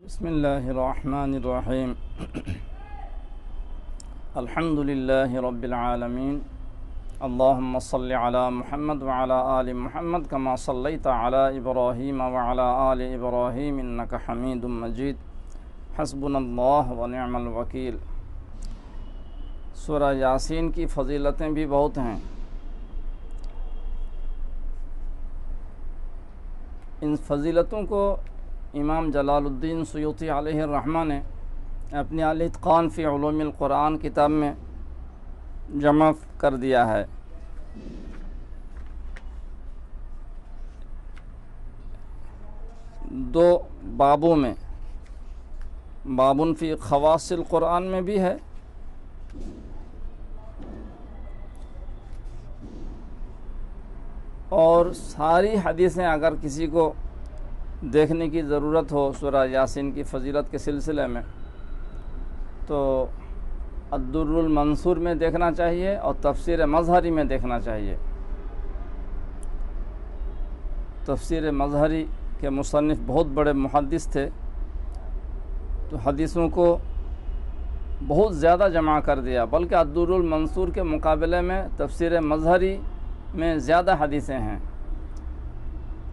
بسم اللہ الرحمن الرحیم الحمد للہ رب العالمین اللہم صل علی محمد وعلی آل محمد کما صلیت علی ابراہیم وعلی آل ابراہیم انک حمید مجید حسبنا اللہ ونعم الوکیل۔ سورہ یاسین کی فضیلتیں بھی بہت ہیں۔ ان فضیلتوں کو امام جلال الدین سیوطی علیہ الرحمہ نے اپنی الاتقان فی علوم القرآن کتاب میں جمع کر دیا ہے۔ دو بابوں میں، بابٌ فی خواص القرآن میں بھی ہے اور ساری حدیثیں اگر کسی کو دیکھنے کی ضرورت ہو سورہ یاسین کی فضیلت کے سلسلے میں تو الدر المنصور میں دیکھنا چاہیے اور تفسیر مظہری میں دیکھنا چاہیے۔ تفسیر مظہری کے مصنف بہت بڑے محدث تھے، تو حدیثوں کو بہت زیادہ جمع کر دیا، بلکہ الدر المنصور کے مقابلے میں تفسیر مظہری میں زیادہ حدیثیں ہیں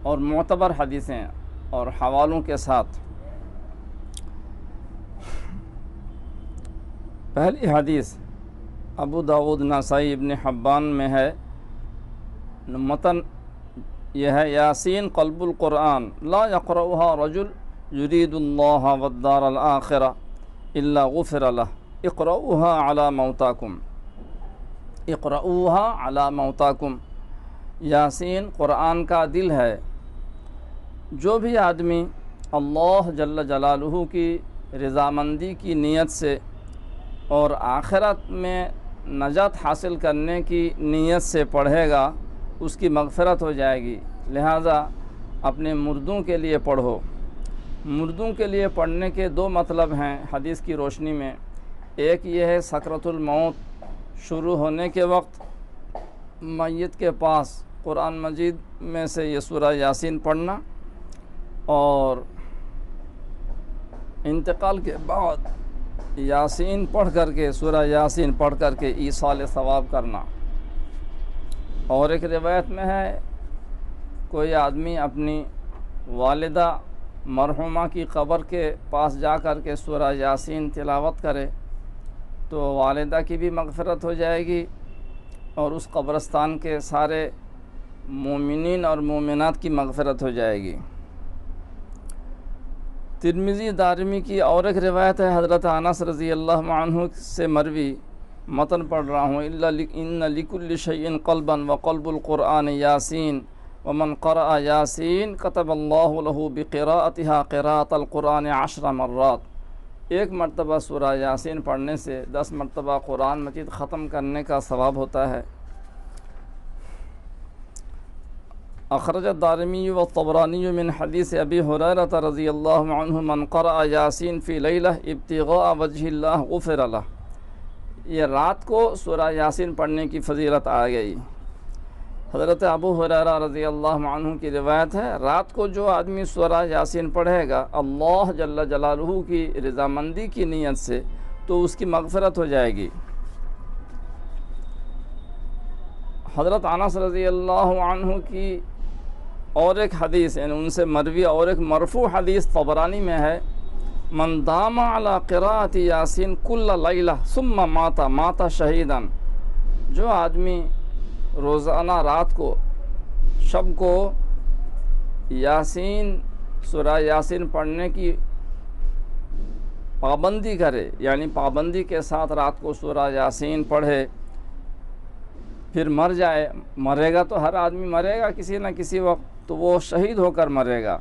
اور معتبر حدیثیں اور حوالوں کے ساتھ۔ پہلی حدیث ابو داؤد نسائی ابن حبان میں ہے، متن یہ ہے: یاسین قلب القرآن لا یقرؤها رجل یرید اللہ والدار الآخرہ الا غفر له اقرؤوها علی موتاکم اقرؤوها علی موتاکم۔ یاسین قرآن کا دل ہے، جو بھی آدمی اللہ جل جلالہ کی رضامندی کی نیت سے اور آخرت میں نجات حاصل کرنے کی نیت سے پڑھے گا اس کی مغفرت ہو جائے گی۔ لہذا اپنے مردوں کے لیے پڑھو۔ مردوں کے لیے پڑھنے کے دو مطلب ہیں حدیث کی روشنی میں۔ ایک یہ ہے سکرۃ الموت شروع ہونے کے وقت میت کے پاس قرآن مجید میں سے یہ سورہ یاسین پڑھنا، اور انتقال کے بعد یاسین پڑھ کر کے سورہ یاسین پڑھ کر کے ایصال ثواب کرنا۔ اور ایک روایت میں ہے کوئی آدمی اپنی والدہ مرحومہ کی قبر کے پاس جا کر کے سورہ یاسین تلاوت کرے تو والدہ کی بھی مغفرت ہو جائے گی اور اس قبرستان کے سارے مومنین اور مومنات کی مغفرت ہو جائے گی۔ ترمذی دارمی کی اور ایک روایت ہے حضرت انس رضی اللہ عنہ سے مروی، متن پڑھ رہا ہوں: ان لکل شیء قلبا وقلب القرآن یاسین ومن قرأ یاسین کتب اللہ له بقراءتها قراءة القرآن 10 مرات۔ ایک مرتبہ سورہ یاسین پڑھنے سے 10 مرتبہ قرآن مجید ختم کرنے کا ثواب ہوتا ہے۔ اخرج الدارمی والطبرانی من حدیث ابی ہریرہ رضی اللہ عنہ من قرأ یاسین فی لیلہ ابتغاء وجہ اللہ غفر لہ۔ یہ رات کو سورہ یاسین پڑھنے کی فضیلت آ گئی۔ حضرت ابو ہریرہ رضی اللہ عنہ کی روایت ہے، رات کو جو آدمی سورہ یاسین پڑھے گا اللہ جل جلالہ کی رضامندی کی نیت سے تو اس کی مغفرت ہو جائے گی۔ حضرت انس رضی اللہ عنہ کی اور ایک حدیث یعنی ان سے مروی اور ایک مرفوع حدیث طبرانی میں ہے: من دام علی قراءۃ یاسین کل لیلہ ثم مات شہیدا۔ جو آدمی روزانہ رات کو شب کو یاسین سورہ یاسین پڑھنے کی پابندی کرے، یعنی پابندی کے ساتھ رات کو سورہ یاسین پڑھے، پھر مر جائے، مرے گا تو ہر آدمی مرے گا کسی نہ کسی وقت، تو وہ شہید ہو کر مرے گا۔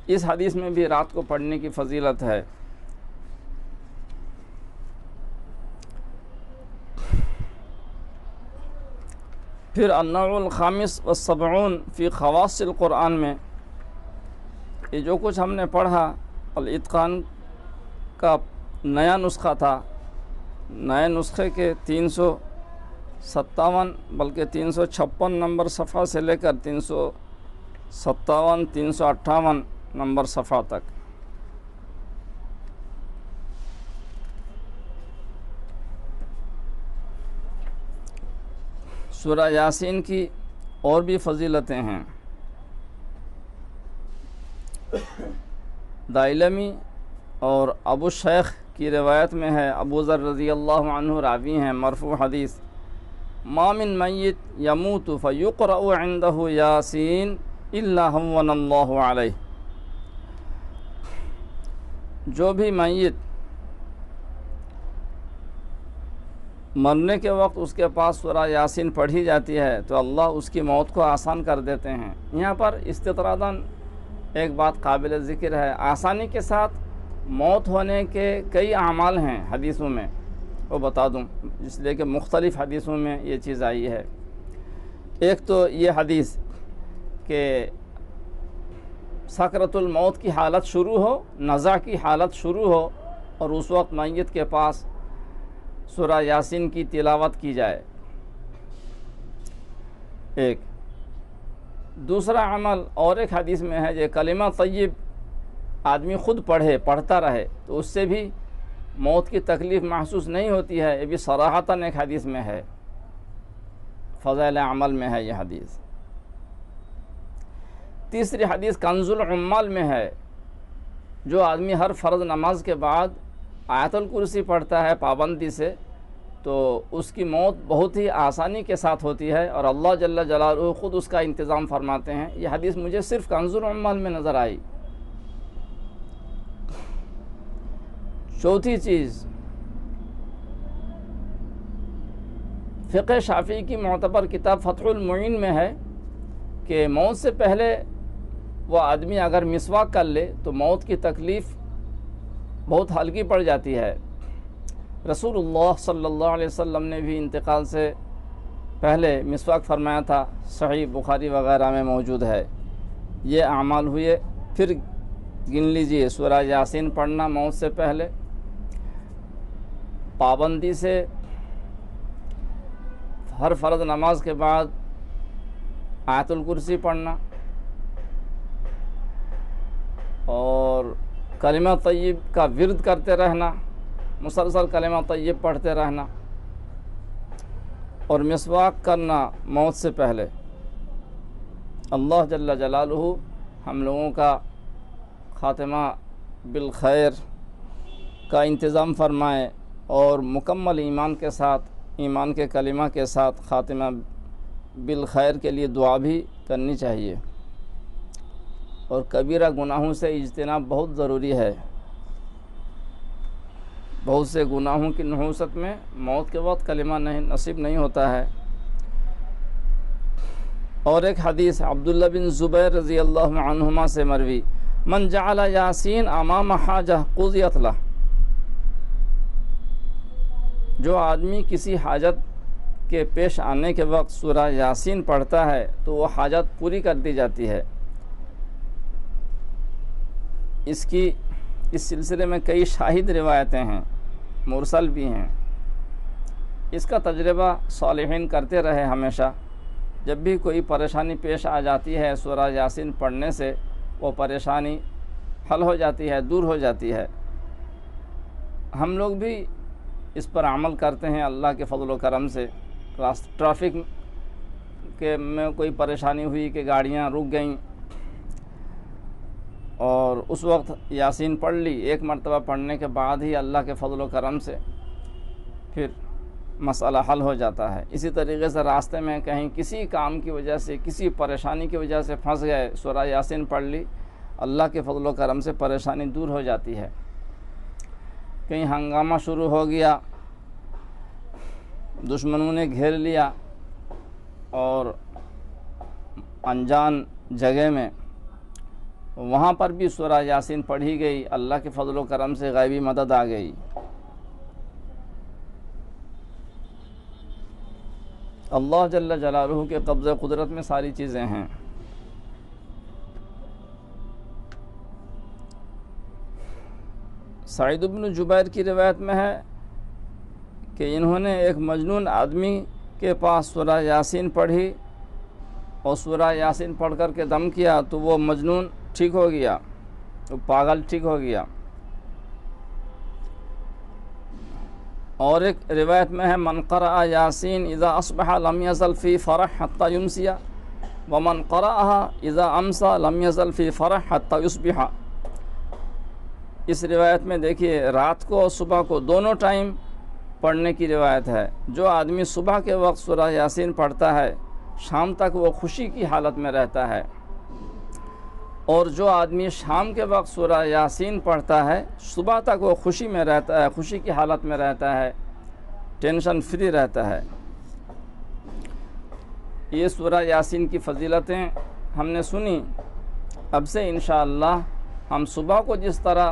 اس حدیث میں بھی رات کو پڑھنے کی فضیلت ہے۔ پھر النوع الخامس والسبعون فی خواص القرآن میں یہ جو کچھ ہم نے پڑھا الاتقان کا نیا نسخہ تھا، نئے نسخے کے 357 بلکہ 356 نمبر صفحہ سے لے کر 357 358 نمبر صفحہ تک۔ سورہ یاسین کی اور بھی فضیلتیں ہیں۔ دائلمی اور ابو شیخ کی روایت میں ہے، ابو ذر رضی اللہ عنہ راوی ہیں، مرفوع حدیث، ما من میت یموت فیقرأ عنده یاسین الا ہون اللہ علیہ۔ جو بھی میت مرنے کے وقت اس کے پاس سورہ یاسین پڑھی جاتی ہے تو اللہ اس کی موت کو آسان کر دیتے ہیں۔ یہاں پر استطراداً ایک بات قابل ذکر ہے، آسانی کے ساتھ موت ہونے کے کئی اعمال ہیں حدیثوں میں، وہ بتا دوں اس لیے کہ مختلف حدیثوں میں یہ چیز آئی ہے۔ ایک تو یہ حدیث کہ سکرۃ الموت کی حالت شروع ہو، نزع کی حالت شروع ہو، اور اس وقت میت کے پاس سورہ یاسین کی تلاوت کی جائے، ایک۔ دوسرا عمل اور ایک حدیث میں ہے، یہ کلمہ طیب آدمی خود پڑھتا رہے تو اس سے بھی موت کی تکلیف محسوس نہیں ہوتی ہے، یہ بھی صراحتاً ایک حدیث میں ہے، فضائل عمل میں ہے یہ حدیث۔ تیسری حدیث کنز العمال میں ہے، جو آدمی ہر فرض نماز کے بعد آیت الکرسی پڑھتا ہے پابندی سے تو اس کی موت بہت ہی آسانی کے ساتھ ہوتی ہے، اور اللہ جل جلالہ خود اس کا انتظام فرماتے ہیں۔ یہ حدیث مجھے صرف کنز العمال میں نظر آئی۔ چوتھی چیز، فقہ شافعی کی معتبر کتاب فتح المعین میں ہے کہ موت سے پہلے وہ آدمی اگر مسواک کر لے تو موت کی تکلیف بہت ہلکی پڑ جاتی ہے۔ رسول اللہ صلی اللہ علیہ وسلم نے بھی انتقال سے پہلے مسواک فرمایا تھا، صحیح بخاری وغیرہ میں موجود ہے۔ یہ اعمال ہوئے، پھر گن لیجئے سورہ یاسین پڑھنا موت سے پہلے، پابندی سے ہر فرض نماز کے بعد آیت الکرسی پڑھنا، اور کلمہ طیب کا ورد کرتے رہنا، مسلسل کلمہ طیب پڑھتے رہنا، اور مسواک کرنا موت سے پہلے۔ اللہ جل جلالہ ہم لوگوں کا خاتمہ بالخیر کا انتظام فرمائے، اور مکمل ایمان کے ساتھ، ایمان کے کلمہ کے ساتھ خاتمہ بالخیر کے لیے دعا بھی کرنی چاہیے۔ اور کبیرہ گناہوں سے اجتناب بہت ضروری ہے۔ بہت سے گناہوں کی نحوست میں موت کے وقت کلمہ نصیب نہیں ہوتا ہے۔ اور ایک حدیث عبداللہ بن زبیر رضی اللہ عنہما سے مروی، من جعل یاسین امام حاجہ قضیت لہ، جو آدمی کسی حاجت کے پیش آنے کے وقت سورہ یاسین پڑھتا ہے تو وہ حاجت پوری کر دی جاتی ہے۔ اس سلسلے میں کئی شاہد روایتیں ہیں، مرسل بھی ہیں۔ اس کا تجربہ صالحین کرتے رہے ہمیشہ، جب بھی کوئی پریشانی پیش آ جاتی ہے سورہ یاسین پڑھنے سے وہ پریشانی حل ہو جاتی ہے، دور ہو جاتی ہے۔ ہم لوگ بھی اس پر عمل کرتے ہیں اللہ کے فضل و کرم سے۔ ٹریفک کے میں کوئی پریشانی ہوئی کہ گاڑیاں رک گئیں، اور اس وقت یاسین پڑھ لی، ایک مرتبہ پڑھنے کے بعد ہی اللہ کے فضل و کرم سے پھر مسئلہ حل ہو جاتا ہے۔ اسی طریقے سے راستے میں کہیں کسی کام کی وجہ سے، کسی پریشانی کی وجہ سے پھنس گئے، سورہ یاسین پڑھ لی، اللہ کے فضل و کرم سے پریشانی دور ہو جاتی ہے۔ کہیں ہنگامہ شروع ہو گیا، دشمنوں نے گھیر لیا، اور انجان جگہ میں وہاں پر بھی سورہ یاسین پڑھی گئی، اللہ کے فضل و کرم سے غیبی مدد آ گئی۔ اللہ جل جلالہ کے قبضہ قدرت میں ساری چیزیں ہیں۔ سعید بن جبیر کی روایت میں ہے کہ انہوں نے ایک مجنون آدمی کے پاس سورہ یاسین پڑھی، اور سورہ یاسین پڑھ کر کے دم کیا تو وہ مجنون ٹھیک ہو گیا۔ وہ پاگل ٹھیک ہو گیا۔ اور ایک روایت میں ہے من قرأ یاسین اذا اصبح لم یزل فی فرح حتی یمسی ومن قرأها اذا امسى لم یزل فی فرح حتی یصبح۔ اس روایت میں دیکھیے رات کو اور صبح کو دونوں ٹائم پڑھنے کی روایت ہے۔ جو آدمی صبح کے وقت سورہ یاسین پڑھتا ہے شام تک وہ خوشی کی حالت میں رہتا ہے، اور جو آدمی شام کے وقت سورہ یاسین پڑھتا ہے صبح تک وہ خوشی میں رہتا ہے، خوشی کی حالت میں رہتا ہے، ٹینشن فری رہتا ہے۔ یہ سورہ یاسین کی فضیلتیں ہم نے سنی، اب سے انشاءاللہ ہم صبح کو جس طرح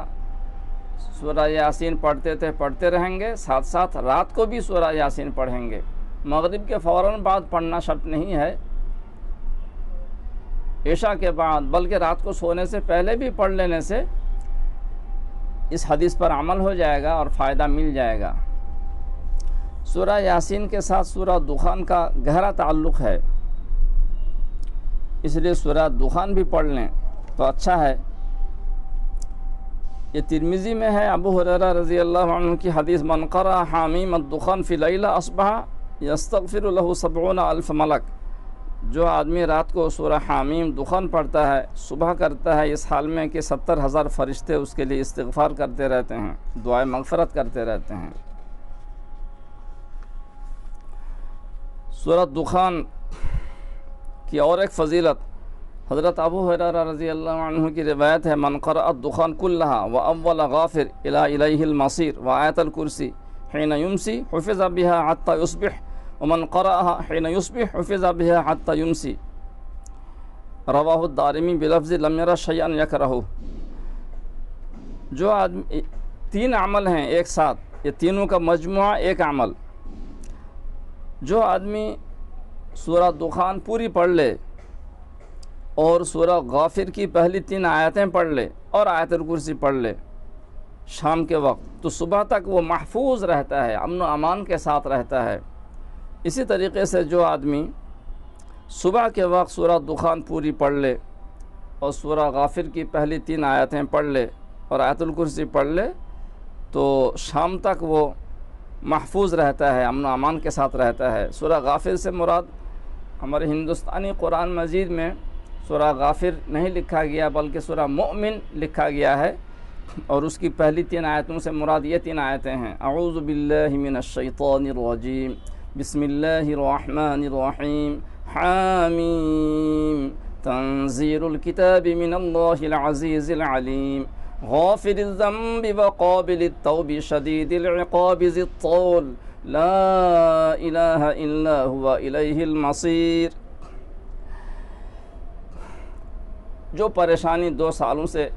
سورہ یاسین پڑھتے تھے پڑھتے رہیں گے، ساتھ ساتھ رات کو بھی سورہ یاسین پڑھیں گے۔ مغرب کے فوراً بعد پڑھنا شرط نہیں ہے، عشاء کے بعد، بلکہ رات کو سونے سے پہلے بھی پڑھ لینے سے اس حدیث پر عمل ہو جائے گا اور فائدہ مل جائے گا۔ سورہ یاسین کے ساتھ سورہ دخان کا گہرا تعلق ہے، اس لیے سورہ دخان بھی پڑھ لیں تو اچھا ہے۔ یہ ترمذی میں ہے، ابو ہریرہ رضی اللہ عنہ کی حدیث من قرأ حامیم الدخان فی لیلہ اصبح یستغفر له 70,000 ملک۔ جو آدمی رات کو سورہ حامیم دخان پڑھتا ہے صبح کرتا ہے اس حال میں کہ 70,000 فرشتے اس کے لیے استغفار کرتے رہتے ہیں، دعائے مغفرت کرتے رہتے ہیں۔ سورہ دخان کی اور ایک فضیلت حضرت ابو ہریرہ رضی اللہ عنہ کی روایت ہے من قرأ الدخان کلہا واول غافر الیہ المصیر وآیت الکرسی حین یمسی حفظ بها حتی یصبح ومن قرأها حین یصبح حفظ بها حتی یمسی، رواہ الدارمی بلفظ لم یرى شیئا یکرہہ۔ جو آدمی تین عمل ہیں ایک ساتھ، یہ تینوں کا مجموعہ ایک عمل، جو آدمی سورہ دخان پوری پڑھ لے اور سورہ غافر کی پہلی 3 آیتیں پڑھ لے اور آیت الکرسی پڑھ لے شام کے وقت، تو صبح تک وہ محفوظ رہتا ہے، امن و امان کے ساتھ رہتا ہے۔ اسی طریقے سے جو آدمی صبح کے وقت سورہ دخان پوری پڑھ لے اور سورہ غافر کی پہلی 3 آیتیں پڑھ لے اور آیت الکرسی پڑھ لے تو شام تک وہ محفوظ رہتا ہے، امن و امان کے ساتھ رہتا ہے۔ سورہ غافر سے مراد ہمارے ہندوستانی قرآن مجید میں سورہ غافر نہیں لکھا گیا بلکہ سورہ مؤمن لکھا گیا ہے، اور اس کی پہلی 3 آیتوں سے مراد یہ 3 آیتیں ہیں۔ اعوذ باللہ من الشیطان الرجیم، بسم اللہ الرحمن الرحیم، حامیم تنزیل الکتاب من اللہ العزیز العلیم، غافر الذنب وقابل التوب شدید العقاب ذی الطول، لا الہ الا ہوا الیہ المصیر۔ جو پریشانی 2 سالوں سے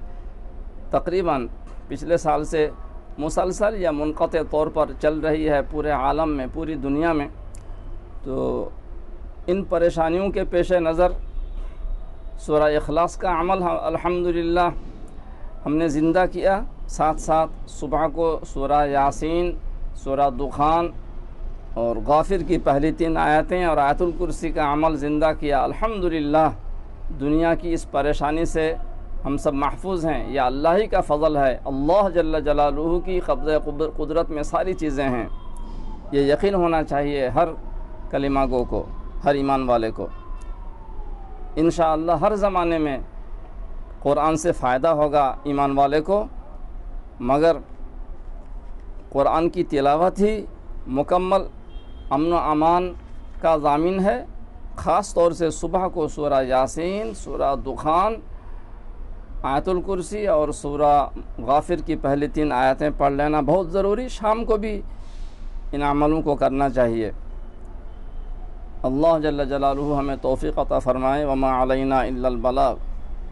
تقریباً پچھلے سال سے مسلسل یا منقطع طور پر چل رہی ہے پورے عالم میں، پوری دنیا میں، تو ان پریشانیوں کے پیش نظر سورہ اخلاص کا عمل الحمدللہ ہم نے زندہ کیا، ساتھ ساتھ صبح کو سورہ یاسین، سورہ دخان اور غافر کی پہلی 3 آیتیں اور آیت الکرسی کا عمل زندہ کیا۔ الحمدللہ دنیا کی اس پریشانی سے ہم سب محفوظ ہیں، یہ اللہ ہی کا فضل ہے، اللہ جل جلالہ کی قبضہ قدرت میں ساری چیزیں ہیں۔ یہ یقین ہونا چاہیے ہر کلمہ گو کو، ہر ایمان والے کو۔ انشاءاللہ ہر زمانے میں قرآن سے فائدہ ہوگا ایمان والے کو، مگر قرآن کی تلاوت ہی مکمل امن و امان کا ضامن ہے۔ خاص طور سے صبح کو سورہ یاسین، سورہ دخان، آیت الکرسی اور سورہ غافر کی پہلی 3 آیتیں پڑھ لینا بہت ضروری، شام کو بھی ان عملوں کو کرنا چاہیے۔ اللہ جل جلالہ ہمیں توفیق عطا فرمائے۔ وما علینا الا البلاغ۔